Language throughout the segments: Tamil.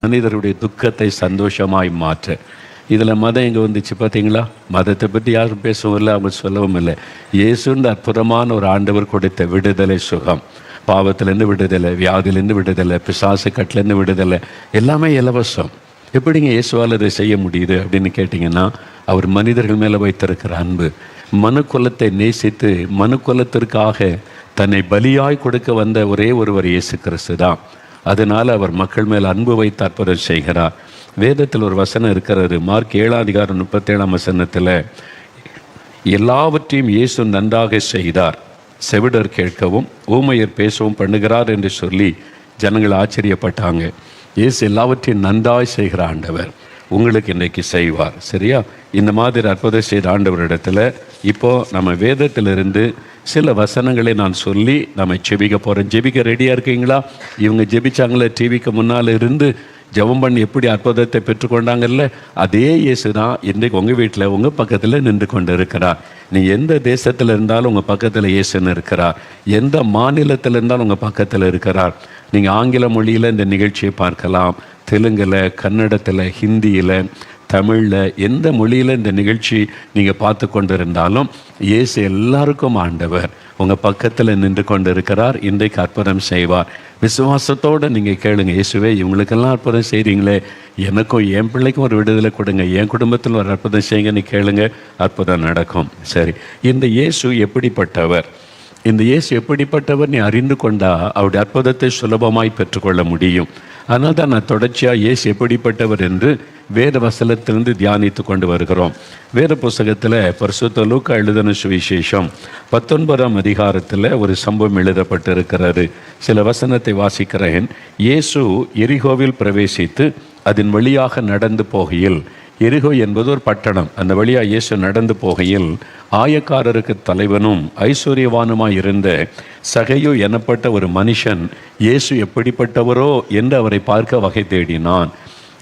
மனிதருடைய துக்கத்தை சந்தோஷமாய் மாற்ற. இதில் மதம் எங்கே வந்துச்சு பார்த்தீங்களா? மதத்தை பற்றி யாரும் பேசவும் இல்லை, அவங்க சொல்லவும் இல்லை. இயேசுன்ற அற்புதமான ஒரு ஆண்டவர் கொடுத்த விடுதலை, சுகம், பாவத்திலேருந்து விடுதலை, வியாதியிலேருந்து விடுதலை, பிசாசு கட்டிலேருந்து விடுதலை, எல்லாமே இலவசம். எப்படிங்க இயேசுவால் அதை செய்ய முடியுது அப்படின்னு கேட்டிங்கன்னா, அவர் மனிதர்கள் மேலே வைத்திருக்கிற அன்பு. மனுக்குலத்தை நேசித்து மனுக்குலத்திற்காக தன்னை பலியாய் கொடுக்க வந்த ஒரே ஒருவர் இயேசு கிறிஸ்து தான். அதனால் அவர் மக்கள் மேல் அன்பு வைத்து அற்புதம் செய்கிறார். வேதத்தில் ஒரு வசனம் இருக்கிறது, மார்க் 7:37 எல்லாவற்றையும் இயேசு நன்றாக செய்தார், செவிடர் கேட்கவும் ஊமையர் பேசவும் பண்ணுகிறார் என்று சொல்லி ஜனங்கள் ஆச்சரியப்பட்டாங்க. இயேசு எல்லாவற்றையும் நன்றாய் செய்கிற ஆண்டவர் உங்களுக்கு இன்றைக்கு செய்வார். சரியா? இந்த மாதிரி அற்புதம் செய்த ஆண்டவரிடத்தில் இப்போது நம்ம வேதத்திலிருந்து சில வசனங்களை நான் சொல்லி நம்ம ஜெபிக்க போகிறோம். ஜெபிக்க ரெடியாக இருக்கீங்களா? இவங்க ஜெபிச்சாங்களே டிவிக்கு முன்னால் இருந்து ஜெபம் பண்ணி எப்படி அற்புதத்தை பெற்றுக்கொண்டாங்கல்ல, அதே இயேசு தான் இன்றைக்கு உங்கள் வீட்டில் உங்கள் பக்கத்தில் நின்று கொண்டு இருக்கிறார். நீ எந்த தேசத்தில் இருந்தாலும் உங்கள் பக்கத்தில் இயேசுன்னு இருக்கிறார். எந்த மாநிலத்தில் இருந்தாலும் உங்கள் பக்கத்தில் இருக்கிறார். நீங்கள் ஆங்கில மொழியில் இந்த நிகழ்ச்சியை பார்க்கலாம், தெலுங்கில், கன்னடத்தில், ஹிந்தியில், தமிழில், எந்த மொழியில் இந்த நிகழ்ச்சி நீங்கள் பார்த்து கொண்டு இருந்தாலும் இயேசு எல்லாருக்கும் ஆண்டவர் உங்கள் பக்கத்தில் நின்று கொண்டு இருக்கிறார். இன்றைக்கு அற்புதம் செய்வார். விசுவாசத்தோடு நீங்கள் கேளுங்க, இயேசுவே இவங்களுக்கெல்லாம் அற்புதம் செய்கிறீங்களே, எனக்கும் என் பிள்ளைக்கும் ஒரு விடுதலை கொடுங்க, என் குடும்பத்தில் ஒரு அற்புதம் செய்யுங்கன்னு கேளுங்க, அற்புதம் நடக்கும். சரி, இந்த இயேசு எப்படிப்பட்டவர்? இந்த இயேசு எப்படிப்பட்டவர் நீ அறிந்து கொண்டா அவருடைய அற்புதத்தை சுலபமாய் பெற்றுக்கொள்ள முடியும். அதனால் தான் நான் தொடர்ச்சியாக இயேசு எப்படிப்பட்டவர் என்று வேத வசனத்திலிருந்து தியானித்து கொண்டு வருகிறோம். வேத புஸ்தகத்தில் பரிசுத்த லூக்கா எழுதின சுவிசேஷம் 19 ஒரு சம்பவம் எழுதப்பட்டிருக்கிறது. சில வசனத்தை வாசிக்கிறேன். இயேசு எரிகோவில் பிரவேசித்து அதன் வழியாக நடந்து போகையில், எரிகோ என்பது ஒரு பட்டணம், அந்த வழியாக இயேசு நடந்து போகையில் ஆயக்காரருக்கு தலைவனும் ஐஸ்வர்யவானுமாய் இருந்த சகையு எனப்பட்ட ஒரு மனுஷன் இயேசு எப்படிப்பட்டவரோ என்று அவரை பார்க்க வகை தேடினான்.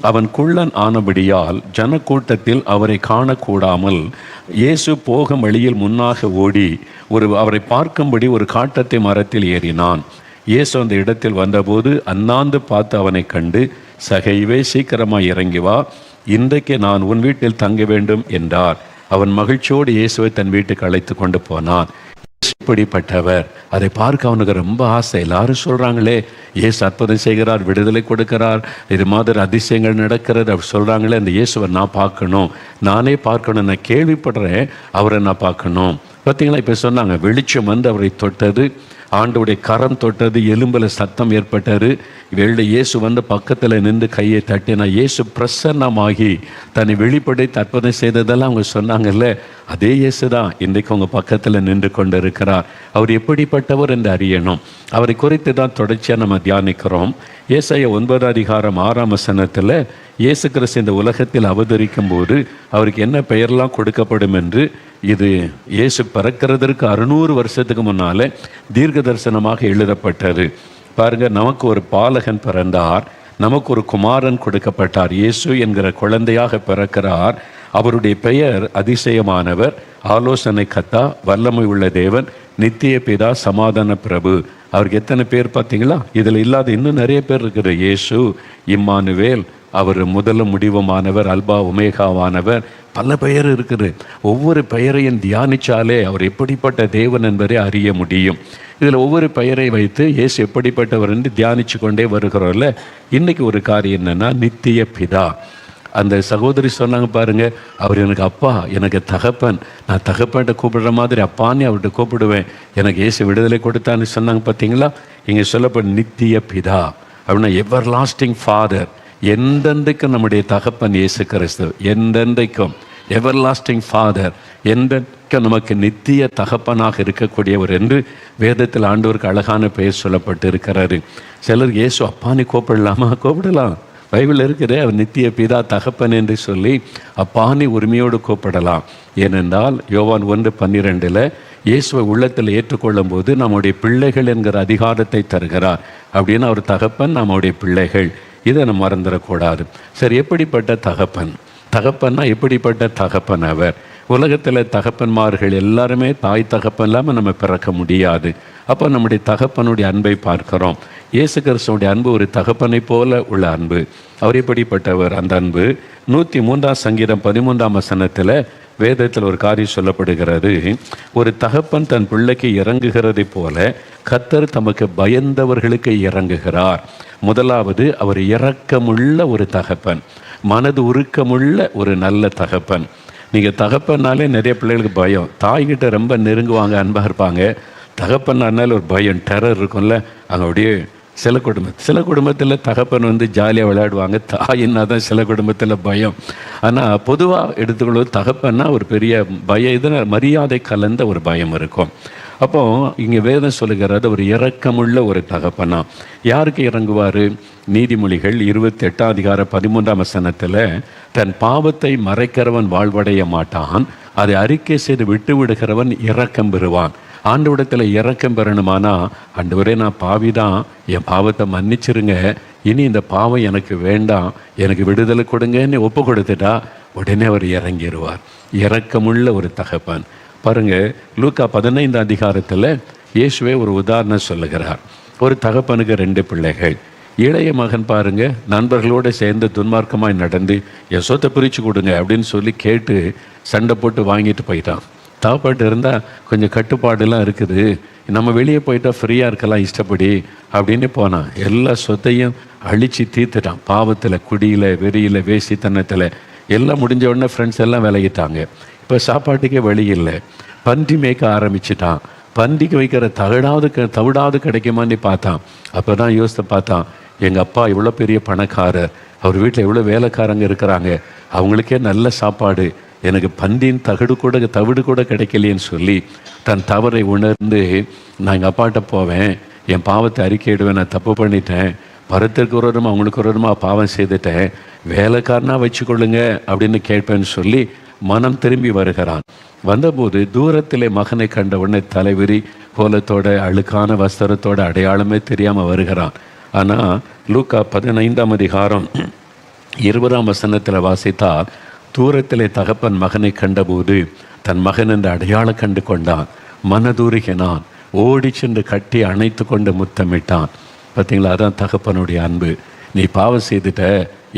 அவன் குள்ளன் ஆனபடியால் ஜனக்கூட்டத்தில் அவரை காணக்கூடாமல் இயேசு போகும் வழியில் முன்னாக ஓடி அவரை பார்க்கும்படி ஒரு காட்டத்தை மரத்தில் ஏறினான். இயேசு அந்த இடத்தில் வந்தபோது அண்ணாந்து பார்த்து அவனை கண்டு, சகைவே சீக்கிரமாய் இறங்கி வா, இன்றைக்கு நான் உன் வீட்டில் தங்க வேண்டும் என்றார். அவன் மகிழ்ச்சியோடு இயேசுவை தன் வீட்டுக்கு அழைத்து கொண்டு போனான். இப்படிப்பட்டவர், அதை பார்க்க அவனுக்கு ரொம்ப ஆசை. எல்லாரும் சொல்கிறாங்களே இயேசு அற்புதம் செய்கிறார், விடுதலை கொடுக்கிறார், இது மாதிரி அதிசயங்கள் நடக்கிறது அப்படி சொல்கிறாங்களே, அந்த இயேசுவை நான் பார்க்கணும், நானே பார்க்கணும், நான் கேள்விப்படுறேன், அவரை நான் பார்க்கணும். பார்த்தீங்களா, இப்போ சொன்னாங்க வெளிச்சம் வந்து அவரை தொட்டது, ஆண்டவுடைய கரம் தொட்டது, எலும்பில் சத்தம் ஏற்பட்டது. இயேசு வந்து பக்கத்தில் நின்று கையை தட்டினா இயேசு பிரசன்னமாகி தன்னை வெளிப்படுத்தி அற்புதம் செய்ததெல்லாம் அவங்க சொன்னாங்கல்ல, அதே இயேசு தான் இன்றைக்கு உங்கள் பக்கத்தில் நின்று கொண்டு இருக்கிறார். அவர் எப்படிப்பட்டவர் என்று அறியணும். அவரை குறித்து தான் தொடர்ச்சியாக நம்ம தியானிக்கிறோம். ஏசாயா 9:6 இயேசு கிறிஸ்து இந்த உலகத்தில் அவதரிக்கும் போது அவருக்கு என்ன பெயரெல்லாம் கொடுக்கப்படும் என்று, இது இயேசு பிறக்கிறதற்கு 600 வருஷத்துக்கு முன்னாலே தீர்க்க தரிசனமாக எழுதப்பட்டது. பாருங்க, நமக்கு ஒரு பாலகன் பிறந்தார், நமக்கு ஒரு குமாரன் கொடுக்கப்பட்டார், இயேசு என்கிற குழந்தையாக பிறக்கிறார். அவருடைய பெயர் அதிசயமானவர், ஆலோசனை கர்த்தா, வல்லமை உள்ள தேவன், நித்திய பிதா, சமாதான பிரபு. அவருக்கு எத்தனை பேர் பார்த்தீங்களா? இதில் இல்லாத இன்னும் நிறைய பேர் இருக்கிற. இயேசு, இம்மானுவேல், அவர் முதலும் முடிவுமானவர், அல்பா ஒமேகாவானவர், பல பெயர் இருக்குது. ஒவ்வொரு பெயரையும் தியானித்தாலே அவர் எப்படிப்பட்ட தேவன் என்பதை அறிய முடியும். இதில் ஒவ்வொரு பெயரை வைத்து இயேசு எப்படிப்பட்டவர் என்று தியானித்து கொண்டே வருகிறோம்ல. இன்றைக்கி ஒரு காரியம் என்னென்னா, நித்திய பிதா. அந்த சகோதரி சொன்னாங்க பாருங்க, அவர் எனக்கு அப்பா, எனக்கு தகப்பன், நான் தகப்பன்ட்ட கூப்பிடுற மாதிரி அப்பான்னு அவர்கிட்ட கூப்பிடுவேன், எனக்கு இயேசு விடுதலை கொடுத்தான்னு சொன்னாங்க. பார்த்தீங்களா, இங்கே சொல்லப்பட்ட நித்திய பிதா அப்படின்னா எவர் லாஸ்டிங் ஃபாதர். எந்தெந்தைக்கும் நம்முடைய தகப்பன் இயேசு கிறிஸ்து, எந்தெந்தைக்கும் எவர் லாஸ்டிங் ஃபாதர், எந்தெந்தைக்கும் நமக்கு நித்திய தகப்பனாக இருக்கக்கூடியவர் என்று வேதத்தில் ஆண்டவருக்கு அழகான பெயர் சொல்லப்பட்டு இருக்கிறாரு. சிலர் இயேசு அப்பான்னு கூப்பிடலாமா? கூப்பிடலாம், பைபிள் இருக்கிறே. அவர் நித்திய பிதா, தகப்பன் என்று சொல்லி அப்பானி உரிமையோடு கூப்பிடலாம். ஏனென்றால் யோவான் 1:12 இயேசுவை உள்ளத்தில் ஏற்றுக்கொள்ளும் போது நம்முடைய பிள்ளைகள் என்கிற அதிகாரத்தை தருகிறார். அப்படின்னு அவர் தகப்பன், நம்முடைய பிள்ளைகள், இதை நம்ம மறந்துடக்கூடாது. சரி, எப்படிப்பட்ட தகப்பன்? தகப்பன்னா எப்படிப்பட்ட தகப்பன் அவர்? உலகத்தில் தகப்பன்மார்கள் எல்லாருமே தாய் தகப்பன் இல்லாமல் நம்ம பிறக்க முடியாது. அப்போ நம்முடைய தகப்பனுடைய அன்பை பார்க்கிறோம். இயேசு கிறிஸ்துவுடைய அன்பு ஒரு தகப்பனை போல உள்ள அன்பு. அவர் எப்படிப்பட்டவர்? அந்த அன்பு 103 சங்கீதம் 13 வசனத்தில் வேதத்தில் ஒரு காரியம் சொல்லப்படுகிறது. ஒரு தகப்பன் தன் பிள்ளைக்கு இறங்குகிறதை போல கர்த்தர் தமக்கு பயந்தவர்களுக்கு இறங்குகிறார். முதலாவது, அவர் இரக்கமுள்ள ஒரு தகப்பன், மனது உருக்கமுள்ள ஒரு நல்ல தகப்பன். நீங்கள் தகப்பன்னாலே நிறைய பிள்ளைகளுக்கு பயம். தாய்கிட்ட ரொம்ப நெருங்குவாங்க, அன்பாக இருப்பாங்க. தகப்பன்னால ஒரு பயம், டெரர் இருக்கும்ல. அங்கே அப்படியே சில குடும்பத்தில் தகப்பன் ஜாலியாக விளையாடுவாங்க, தாயின்னா தான் சில குடும்பத்தில் பயம். ஆனால் பொதுவாக எடுத்துக்கொள்வது தகப்பன்னா ஒரு பெரிய பயம், இதில் மரியாதை கலந்த ஒரு பயம் இருக்கும். அப்போ இங்கே வேதம் சொல்லுகிறது ஒரு இரக்கமுள்ள ஒரு தகப்பனா. யாருக்கு இறங்குவார்? நீதிமொழிகள் 28 வசனத்தில் தன் பாவத்தை மறைக்கிறவன் வாழ்வடைய மாட்டான், அதை அறிக்கை செய்து விட்டு விடுகிறவன் இரக்கம் பெறுவான். ஆண்டவரிடத்தில் இரக்கம் பெறணுமானா, ஆண்டவரே நான் பாவிதான், என் பாவத்தை மன்னிச்சிருங்க, இனி இந்த பாவம் எனக்கு வேண்டாம், எனக்கு விடுதலை கொடுங்கன்னு ஒப்பு கொடுத்துட்டா உடனே அவர் இறங்கிடுவார். இரக்கமுள்ள ஒரு தகப்பன். பாருங்க, லூக்கா 15 இயேசுவே ஒரு உதாரணம் சொல்லுகிறார். ஒரு தகப்பனுக்கு 2 பிள்ளைகள். இளைய மகன் பாருங்க, நண்பர்களோடு சேர்ந்து துன்மார்க்கமாய் நடந்து என் சொத்தை பிரித்து கொடுங்க அப்படின்னு சொல்லி கேட்டு சண்டை போட்டு வாங்கிட்டு போயிட்டான். தாப்பாட்டு இருந்தால் கொஞ்சம் கட்டுப்பாடுலாம் இருக்குது, நம்ம வெளியே போயிட்டா ஃப்ரீயாக இருக்கலாம் இஷ்டப்படி அப்படின்னு போனான். எல்லா சொத்தையும் அழித்து தீர்த்துட்டான். பாவத்தில், குடியில், வெறியில், வேசித்தனத்தில் எல்லாம் முடிஞ்ச உடனே ஃப்ரெண்ட்ஸ் எல்லாம் விலகிட்டாங்க. இப்போ சாப்பாட்டுக்கே வழி இல்லை. பன்றி மேய்க்க ஆரம்பிச்சிட்டான். பன்றிக்கு வைக்கிற தவிடாவது கிடைக்குமான்னு பார்த்தான். அப்போ தான் யோசித்து பார்த்தான், எங்கள் அப்பா இவ்வளோ பெரிய பணக்காரர், அவர் வீட்டில் எவ்வளோ வேலைக்காரங்க இருக்கிறாங்க, அவங்களுக்கே நல்ல சாப்பாடு, எனக்கு பன்றியின் தவிடு கூட கிடைக்கலையேன்னு சொல்லி தன் தவறை உணர்ந்து, நான் எங்கள் அப்பாட்ட போவேன், என் பாவத்தை அறிக்கையிடுவேன், நான் தப்பு பண்ணிட்டேன், பரத்திற்கு விரோதமாக அவங்களுக்கு விரோதமாக பாவம் செய்துட்டேன், வேலைக்காரனாக வச்சுக்கொள்ளுங்க அப்படின்னு கேட்பேன்னு சொல்லி மனம் திரும்பி வருகிறான். வந்தபோது தூரத்திலே மகனை கண்ட உடனே தலைவிரி கோலத்தோட, அழுக்கான வஸ்திரத்தோட, அடையாளமே தெரியாமல் வருகிறான். ஆனால் லூக்கா 15 வசனத்தில் வாசித்தால், தூரத்திலே தகப்பன் மகனை கண்டபோது தன் மகன் என்று அடையாளம் கண்டு கொண்டான், மனதூருகினான், ஓடி சென்று கட்டி அணைத்து கொண்டு முத்தமிட்டான். பார்த்தீங்களா? அதான் தகப்பனுடைய அன்பு. நீ பாவம் செய்துட்ட,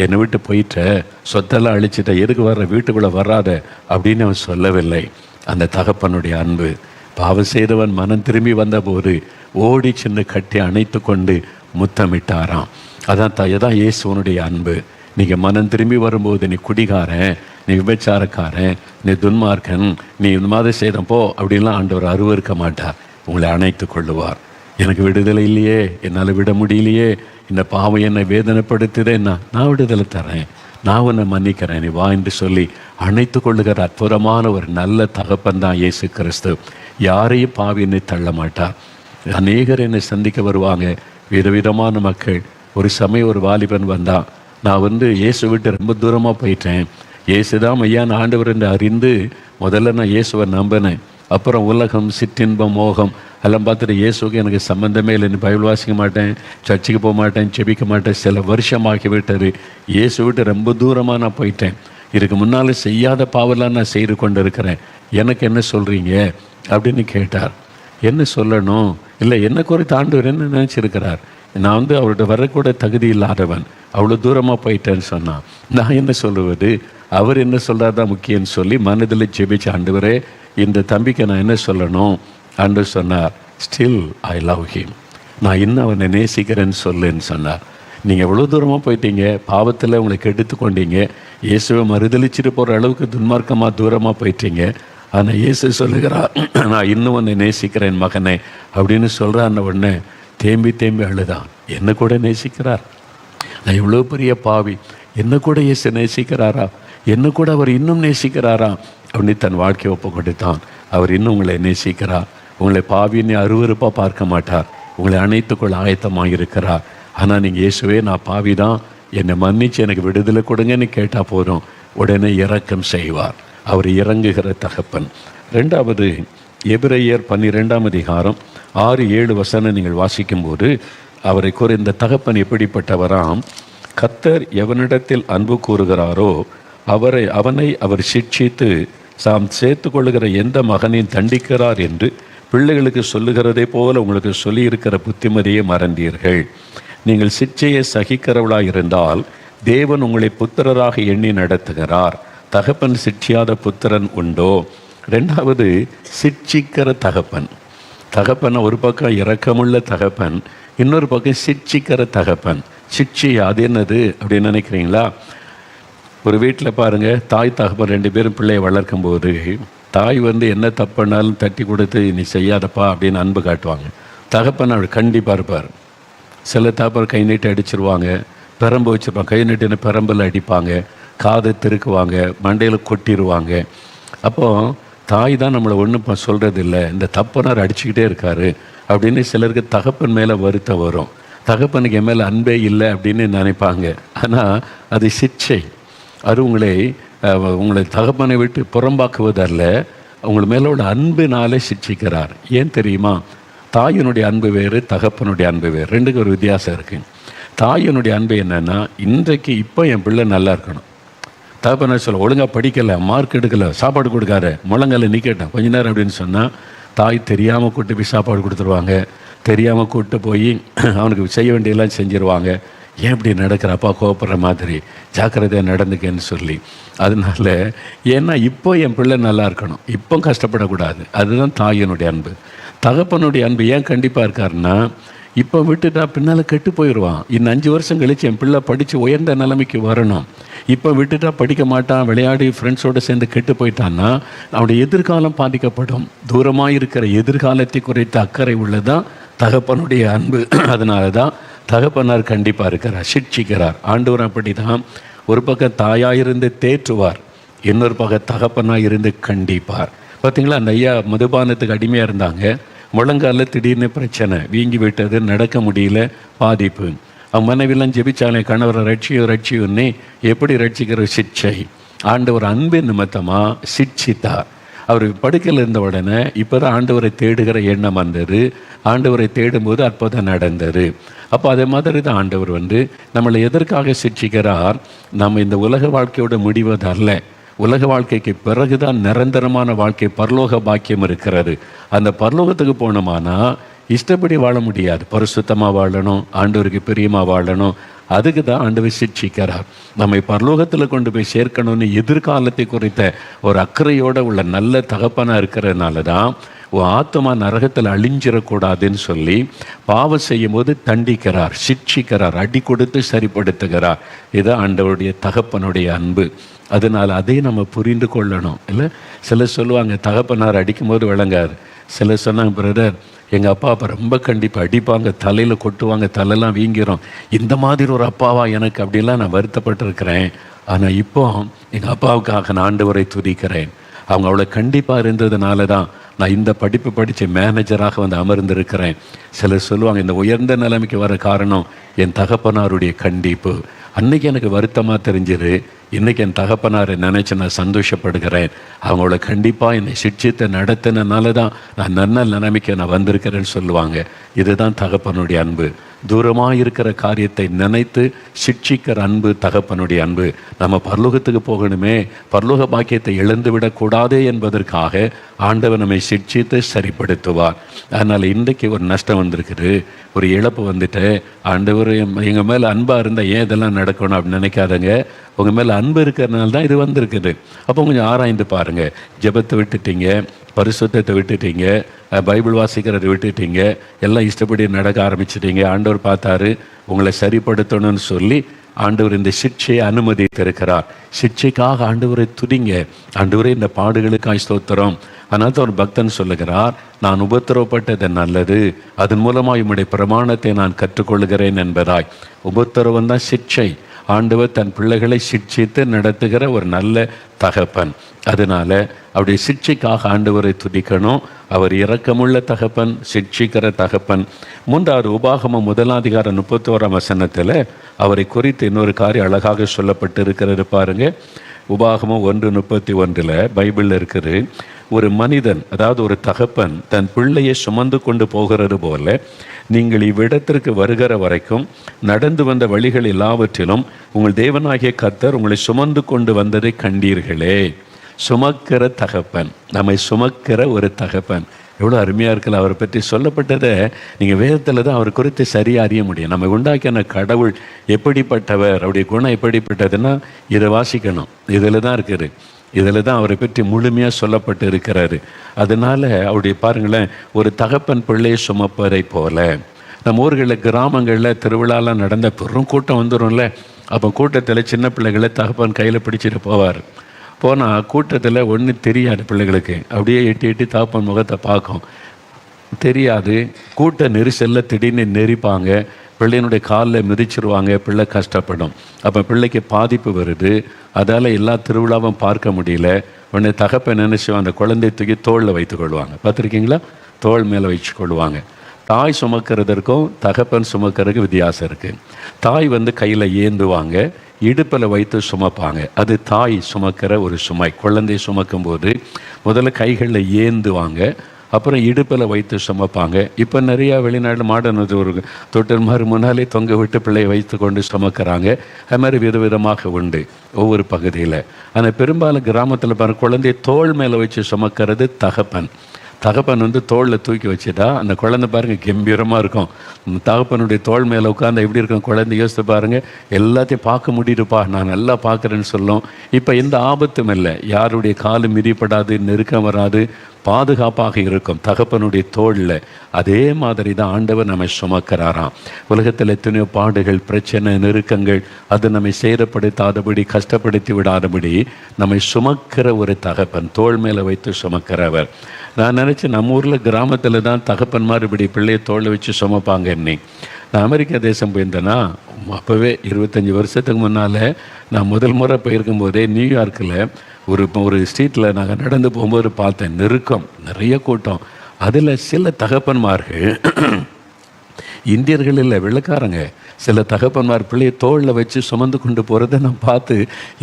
என்னை விட்டு போயிட்ட, சொத்தெல்லாம் அழிச்சிட்ட, எதுக்கு வர்ற, வீட்டுக்குள்ளே வராத அப்படின்னு அவன் சொல்லவில்லை. அந்த தகப்பனுடைய அன்பு. பாவம் செய்தவன் மனம் திரும்பி வந்தபோது ஓடி சென்று கட்டி அணைத்து கொண்டு முத்தமிட்டாராம். அதான் இயேசுவனுடைய அன்பு. நீங்கள் மனம் திரும்பி வரும்போது, நீ குடிகாரன், நீ விபச்சாரக்காரன், நீ துன்மார்க்கன், நீ இந்த மாதிரி செய்தம் போ அப்படின்லாம் ஆண்டவர் அருவருக்க மாட்டார். உங்களை அணைத்து கொள்ளுவார். எனக்கு விடுதலை இல்லையே, என்னால் விட முடியலையே, இந்த பாவம் என்னை வேதனைப்படுத்துதேன்னா நான் விடுதலை தரேன், நான் உன்னை மன்னிக்கிறேன், நீ வா என்று சொல்லி அணைத்து கொள்ளுகிற அற்புதமான ஒரு நல்ல தகப்பன் தான் இயேசு கிறிஸ்து. யாரையும் பாவின்னு தள்ள மாட்டார். அநேகர் என்னை சந்திக்க வருவாங்க, விதவிதமான மக்கள். ஒரு சமயம் ஒரு வாலிபன் வந்தான், நான் இயேசு விட்டு ரொம்ப தூரமாக போயிட்டேன், இயேசுதான் மையான ஆண்டவர் என்று அறிந்து முதல்ல நான் இயேசுவை நம்பினேன். அப்புறம் உலகம், சிற்றின்பம், மோகம் எல்லாம் பார்த்துட்டு இயேசுக்கு எனக்கு சம்மந்தமே இல்லைன்னு பைபிள் வாசிக்க மாட்டேன், சர்ச்சுக்கு போக மாட்டேன், செபிக்க மாட்டேன். சில வருஷமாகி விட்டார். இயேசு விட்டு ரொம்ப தூரமாக நான் போயிட்டேன். இதுக்கு முன்னால் செய்யாத பாவெல்லாம் நான் செய்து கொண்டு இருக்கிறேன், எனக்கு என்ன சொல்கிறீங்க அப்படின்னு கேட்டார். என்ன சொல்லணும்? இல்லை, என்ன குறித்து ஆண்டவர் என்ன நினச்சிருக்கிறார், நான் அவர்கிட்ட வரக்கூட தகுதி இல்லாதவன், அவ்வளோ தூரமாக போயிட்டேன்னு சொன்னான். நான் என்ன சொல்லுவது, அவர் என்ன சொல்கிறார் தான் முக்கியம்னு சொல்லி மனதில் ஜெபிச்ச, ஆண்டவரே இந்த தம்பிக்கு நான் என்ன சொல்லணும்? ஆண்டவர் சொன்னார், ஸ்டில் ஐ லவ் ஹிம், நான் இன்னும் அவனை நேசிக்கிறேன்னு சொல்லுன்னு சொன்னார். நீங்கள் எவ்வளோ தூரமாக போயிட்டீங்க, பாவத்தில் உங்களை கெடுத்து கொண்டீங்க, இயேசுவை மறுதளிச்சுட்டு போகிற அளவுக்கு துன்மார்க்கமாக தூரமாக போயிட்டீங்க. ஆனால் இயேசு சொல்லுகிறார், நான் இன்னும் உன்னை நேசிக்கிறேன் மகனே அப்படின்னு சொல்கிறான். உடனே தேம்பி தேம்பி அழுதான். என்ன கூட நேசிக்கிறார், நான் இவ்வளோ பெரிய பாவி, என்ன கூட இயேசு நேசிக்கிறாரா, என்ன கூட அவர் இன்னும் நேசிக்கிறாரா அப்படின்னு தன் வாழ்க்கையை ஒப்பு கொடுத்தான். அவர் இன்னும் உங்களை நேசிக்கிறார். உங்களை பாவின்னு அருவருப்பாக பார்க்க மாட்டார். உங்களை அணைத்துக்கொள்ள ஆயத்தமாக இருக்கிறார். ஆனால் நீங்கள் இயேசுவே நான் பாவி தான், என்னை மன்னிச்சு எனக்கு விடுதலை கொடுங்கன்னு கேட்டால் போதும், உடனே இரக்கம் செய்வார். அவர் இறங்குகிற தகப்பன். ரெண்டாவது, எபிரேயர் 12 6-7 நீங்கள் வாசிக்கும்போது அவரை இந்த தகப்பன் எப்படிப்பட்டவராம்? கர்த்தர் எவனிடத்தில் அன்பு கூறுகிறாரோ அவனை அவர் சிட்சித்து தாம் சேர்த்து கொள்ளுகிற எந்த மகனையும் தண்டிக்கிறார் என்று பிள்ளைகளுக்கு சொல்லுகிறதே போல உங்களுக்கு சொல்லியிருக்கிற புத்திமதியை மறந்தீர்கள். நீங்கள் சிற்சையை சகிக்கிறவளாக இருந்தால் தேவன் உங்களை புத்திரராக எண்ணி நடத்துகிறார். தகப்பன் சிட்சியாத புத்திரன் உண்டோ? ரெண்டாவது, சிட்சிக்கிற தகப்பன். தகப்பன் ஒரு பக்கம் இரக்கமுள்ள தகப்பன், இன்னொரு பக்கம் சிட்சிக்கிற தகப்பன். சிட்சி அது என்னது அப்படின்னு நினைக்கிறீங்களா? ஒரு வீட்டில் பாருங்கள், தாய் தகப்பன் 2 பேரும் பிள்ளையை வளர்க்கும் போது தாய் என்ன தப்புனாலும் தட்டி கொடுத்து நீ செய்யாதப்பா அப்படின்னு அன்பு காட்டுவாங்க. தகப்பன் அவர் கண்டிப்பாக இருப்பார். சில தகப்பன் கை நீட்டி அடிச்சிருவாங்க, பெரம்பு வச்சுருப்பாங்க, கை நீட்டின பெரம்பில் அடிப்பாங்க, காதை திருக்குவாங்க, மண்டையில் கொட்டிடுவாங்க. அப்போது தாய் தான் நம்மளை ஒன்றும் சொல்கிறது இல்லை, இந்த தப்பனார் அடிச்சுக்கிட்டே இருக்காரு அப்படின்னு சிலருக்கு தகப்பன் மேலே வருத்தம் வரும். தகப்பனுக்கு என் மேலே அன்பே இல்லை அப்படின்னு நினைப்பாங்க. ஆனால் அது சிட்சை. அது உங்களை தகப்பனை விட்டு புறம்பாக்குவதல்ல, உங்கள் மேலோட அன்பினாலே சிட்சிக்கிறார். ஏன் தெரியுமா? தாயினுடைய அன்பு வேறு, தகப்பனுடைய அன்பு வேறு. ரெண்டுக்கு ஒரு வித்தியாசம் இருக்குது. தாயினுடைய அன்பு என்னென்னா, இன்றைக்கு இப்போ என் பிள்ளை நல்லா இருக்கணும். தகப்பனை சொல்ல ஒழுங்காக படிக்கலை, மார்க் எடுக்கலை, சாப்பாடு கொடுக்காரு, முழங்கால நிற்கட்டேன் கொஞ்ச நேரம் அப்படின்னு சொன்னால் தாய் தெரியாமல் கூட்டு போய் சாப்பாடு கொடுத்துருவாங்க, தெரியாமல் கூப்பிட்டு போய் அவனுக்கு செய்ய வேண்டியெல்லாம் செஞ்சுருவாங்க. ஏன் இப்படி நடக்கிற, அப்பா கோபப்படுற மாதிரி, ஜாக்கிரதையாக நடந்துக்கன்னு சொல்லி. அதனால ஏன்னா இப்போ என் பிள்ளை நல்லா இருக்கணும், இப்போ கஷ்டப்படக்கூடாது. அதுதான் தாயினுடைய அன்பு. தகப்பனுடைய அன்பு ஏன் கண்டிப்பாக இருக்காருன்னா, இப்போ விட்டுட்டா பின்னால் கெட்டு போயிடுவான். இன்னும் 5 வருஷம் கழித்து என் பிள்ளை படித்து உயர்ந்த நிலைமைக்கு வரணும். இப்போ விட்டுட்டா படிக்க மாட்டான், விளையாடி ஃப்ரெண்ட்ஸோடு சேர்ந்து கெட்டு போயிட்டான்னா அவனுடைய எதிர்காலம் பாதிக்கப்படும். தூரமாக இருக்கிற எதிர்காலத்தை குறித்த அக்கறை உள்ளதான் தகப்பனுடைய அன்பு. அதனால தான் தகப்பனார் கண்டிப்பாக இருக்கிறார், சிட்சிக்கிறார். ஆண்டவர் அப்படி தான். ஒரு பக்கம் தாயாக இருந்து தேற்றுவார், இன்னொரு பக்கம் தகப்பனாக இருந்து கண்டிப்பார். பார்த்தீங்களா, அந்த ஐயா மதுபானத்துக்கு அடிமையாக இருந்தாங்க. முழங்காலில் திடீர்னு பிரச்சனை, வீங்கி விட்டது, நடக்க முடியல, பாதிப்பு. அவங்க மனைவிலாம் ஜெபிச்சாலே கணவரை ரட்சியுன்னே எப்படி ரட்சிக்கிற சிட்சை. ஆண்டவர் அன்பின் நிமித்தமாக சிட்சித்தார். அவர் படுக்கையில் இருந்த உடனே இப்போ தான் ஆண்டவரை தேடுகிற எண்ணம் வந்தது. ஆண்டவரை தேடும்போது அற்புதம் நடந்தது. அப்போ அதே மாதிரி தான் ஆண்டவர் நம்மளை எதற்காக சிட்சிக்கிறார்? நம்ம இந்த உலக வாழ்க்கையோடு முடிவதல்ல. உலக வாழ்க்கைக்கு பிறகுதான் நிரந்தரமான வாழ்க்கை, பரலோக பாக்கியம் இருக்கிறது. அந்த பரலோகத்துக்கு போனோமானா இஷ்டப்படி வாழ முடியாது. பரிசுத்தமாக வாழணும், ஆண்டவருக்கு பிரியமாக வாழணும். அதுக்கு தான் ஆண்டவர் சிட்சிக்கிறார். நம்மை பரலோகத்தில் கொண்டு போய் சேர்க்கணும்னு எதிர்காலத்தை குறித்த ஒரு அக்கறையோடு உள்ள நல்ல தகப்பனாக இருக்கிறதுனால தான் ஆத்மா நரகத்தில் அழிஞ்சிடக்கூடாதுன்னு சொல்லி பாவம் செய்யும் போது தண்டிக்கிறார், சிட்சிக்கிறார், அடி கொடுத்து சரிப்படுத்துகிறார். இது ஆண்டவருடைய தகப்பனுடைய அன்பு. அதனால் அதை நம்ம புரிந்து கொள்ளணும். இல்லை, சிலர் சொல்லுவாங்க தகப்பனார் அடிக்கும்போது விளங்காது. சிலர் சொன்னாங்க, பிரதர் எங்கள் அப்பா ரொம்ப கண்டிப்பாக அடிப்பாங்க, தலையில் கொட்டுவாங்க, தலையெல்லாம் வீங்கிரும். இந்த மாதிரி ஒரு அப்பாவா எனக்கு அப்படிலாம் நான் வருத்தப்பட்டிருக்கிறேன். ஆனால் இப்போ எங்கள் அப்பாவுக்காக நான் ஆண்டவரை துதிக்கிறேன். அவங்க அவ்வளோ கண்டிப்பாக இருந்ததுனால தான் நான் இந்த படிப்பு படித்து மேனேஜராக அமர்ந்திருக்கிறேன். சிலர் சொல்லுவாங்க இந்த உயர்ந்த நிலைமைக்கு வர காரணம் என் தகப்பனாருடைய கண்டிப்பு. அன்றைக்கி எனக்கு வருத்தமாக தெரிஞ்சுது, இன்றைக்கி என் தகப்பனாரை நினச்சி நான் சந்தோஷப்படுகிறேன். அவங்களோட கண்டிப்பாக என்னை சிட்சித்து நடத்தினால தான் நான் நல்ல நிலைமைக்கு நான் வந்திருக்கிறேன்னு சொல்லுவாங்க. இதுதான் தகப்பனுடைய அன்பு. தூரமாக இருக்கிற காரியத்தை நினைத்து சிட்சிக்கிற அன்பு தகப்பனுடைய அன்பு. நம்ம பரலோகத்துக்கு போகணுமே, பரலோக பாக்கியத்தை இழந்து விடக்கூடாதே என்பதற்காக ஆண்டவர் நம்மை சிட்சித்து சரிப்படுத்துவார். அதனால் இன்றைக்கு ஒரு நஷ்டம் வந்திருக்குது, ஒரு இழப்பு வந்துட்டு, ஆண்டவர் எங்கள் மேலே அன்பாக இருந்தால் ஏன் இதெல்லாம் நடக்கணும் அப்படின்னு நினைக்காதங்க. உங்கள் மேலே அன்பு இருக்கிறதுனால தான் இது வந்திருக்குது. அப்போ கொஞ்சம் ஆராய்ந்து பாருங்கள். ஜெபத்தை விட்டுட்டீங்க, பரிசுத்தத்தை விட்டுட்டீங்க, பைபிள் வாசிக்கிறதை விட்டுட்டீங்க, எல்லாம் இஷ்டப்படி நடக்க ஆரம்பிச்சிட்டீங்க. ஆண்டவர் பார்த்தாரு, உங்களை சரிப்படுத்தணும்னு சொல்லி ஆண்டவர் இந்த சிட்சையை அனுமதித்திருக்கிறார். சிட்சைக்காக ஆண்டவரை துதிங்க. ஆண்டவரே இந்த பாடுகளுக்காக ஸ்தோத்திரம். அதனால தான் ஒரு பக்தன் சொல்லுகிறார், நான் உபத்திரவப்பட்டது நல்லது, அதன் மூலமாக உம்முடைய பிரமாணத்தை நான் கற்றுக்கொள்கிறேன் என்பதாய். உபத்திரவம் தான் சிட்சை. ஆண்டவர் தன் பிள்ளைகளை சிட்சித்து நடத்துகிற ஒரு நல்ல தகப்பன். அதனால அவருடைய சிட்சைக்காக ஆண்டவரை துதிக்கணும். அவர் இரக்கமுள்ள தகப்பன், சிட்சிக்கிற தகப்பன். 3வது உபாகமம் 1:31 அவரை குறித்து இன்னொரு காரியம் அழகாக சொல்லப்பட்டு இருக்கிறது பாருங்க. உபாகமம் 1:31 பைபிளில் இருக்குது. ஒரு மனிதன், அதாவது ஒரு தகப்பன் தன் பிள்ளையை சுமந்து கொண்டு போகிறது போல நீங்கள் இவ்விடத்திற்கு வருகிற வரைக்கும் நடந்து வந்த வழிகள் எல்லாவற்றிலும் உங்கள் தேவனாகிய கர்த்தர் உங்களை சுமந்து கொண்டு வந்ததை கண்டீர்களே. சுமக்கிற தகப்பன், நம்மை சுமக்கிற ஒரு தகப்பன். எவ்வளோ அருமையாக இருக்கல. அவரை பற்றி சொல்லப்பட்டதை நீங்கள் வேதத்தில் தான் அவர் குறித்து சரியாக அறிய முடியும். நம்ம உண்டாக்கின கடவுள் எப்படிப்பட்டவர், அவருடைய குணம் எப்படிப்பட்டதுன்னா இதை வாசிக்கணும். இதில் தான் இருக்குது, இதில் தான் அவரை பற்றி முழுமையாக சொல்லப்பட்டு இருக்கிறாரு. அதனால் அவருடைய பாருங்களேன், ஒரு தகப்பன் பிள்ளையை சுமப்பதை போல. நம்ம ஊர்களில் கிராமங்களில் திருவிழாலாம் நடந்த பெரும் கூட்டம் வந்துடும்ல. அப்போ கூட்டத்தில் சின்ன பிள்ளைகளை தகப்பன் கையில் பிடிச்சிட்டு போவார். போனால் கூட்டத்தில் ஒன்றும் தெரியாது பிள்ளைகளுக்கு. அப்படியே எட்டி எட்டி தகப்பன் முகத்தை பார்க்கும், தெரியாது. கூட்ட நெரிசலில் திடீர்னு நெரிப்பாங்க, பிள்ளையினுடைய காலில் மிதிச்சிருவாங்க, பிள்ளை கஷ்டப்படும். அப்போ பிள்ளைக்கு பாதிப்பு வருது. அதால் எல்லா திருவிழாவும் பார்க்க முடியல. உடனே தகப்பன் நினைச்சு அந்த குழந்தை தூக்கி தோளில் வைத்து கொள்வாங்க. பார்த்துருக்கீங்களா? தோள் மேலே வச்சு கொள்வாங்க. தாய் சுமக்கிறதற்கும் தகப்பன் சுமக்கிறதுக்கு வித்தியாசம் இருக்குது. தாய் கையில் ஏந்துவாங்க, இடுப்பில் வைத்து சுமப்பாங்க. அது தாய் சுமக்கிற ஒரு சுமை. குழந்தை சுமக்கும்போது முதல்ல கைகளில் ஏந்துவாங்க, அப்புறம் இடுப்பில் வைத்து சுமப்பாங்க. இப்போ நிறையா வெளிநாடு மாடர்ன் ஒரு தொட்டில் மாதிரி முன்னாலே தொங்க விட்டு பிள்ளையை வைத்து கொண்டு சுமக்கிறாங்க. அது மாதிரி விதவிதமாக உண்டு ஒவ்வொரு பகுதியில். ஆனால் பெரும்பாலும் கிராமத்தில் பாருங்கள், குழந்தையை தோள் மேலே வச்சு சுமக்கிறது தகப்பன். தகப்பன் தோளில் தூக்கி வச்சுட்டா அந்த குழந்தை பாருங்கள் கம்பீரமாக இருக்கும். தகப்பனுடைய தோள் மேலே உட்காந்து எப்படி இருக்கும் குழந்தை, யோசித்து பாருங்கள். எல்லாத்தையும் பார்க்க முடியுதுப்பா, நான் நல்லா பார்க்குறேன்னு சொல்லும். இப்போ எந்த ஆபத்தும் இல்லை, யாருடைய காலும் மிதிப்படாது, நெருக்கம் வராது, பாதுகாப்பாக இருக்கும் தகப்பனுடைய தோளில். அதே மாதிரி தான் ஆண்டவர் நம்மை சுமக்கிறாராம். உலகத்தில் எத்தனையோ பாடுகள், பிரச்சனை, நெருக்கங்கள், அது நம்மை சேதப்படுத்தாதபடி, கஷ்டப்படுத்தி விடாதபடி நம்மை சுமக்கிற ஒரு தகப்பன், தோள் மேலே வைத்து சுமக்கிறவர். நான் நினச்சேன் நம்ம ஊரில் கிராமத்தில் தான் தகப்பன்மார் இப்படி பிள்ளையை தோளில் வச்சு சுமப்பாங்க. நான் அமெரிக்கா தேசம் போயிருந்தேன்னா, அப்போவே 25 வருஷத்துக்கு முன்னால் நான் முதல் முறை போயிருக்கும்போதே நியூயார்க்கில் ஒரு ஸ்ட்ரீட்டில் நாங்கள் நடந்து போகும்போது பார்த்தேன், நெருக்கம், நிறைய கூட்டம். அதில் சில தகப்பன்மார்கள், இந்தியர்கள் இல்லை, வெள்ளைக்காரங்க, சில தகப்பன்மார் பிள்ளையை தோளில் வச்சு சுமந்து கொண்டு போகிறத நான் பார்த்து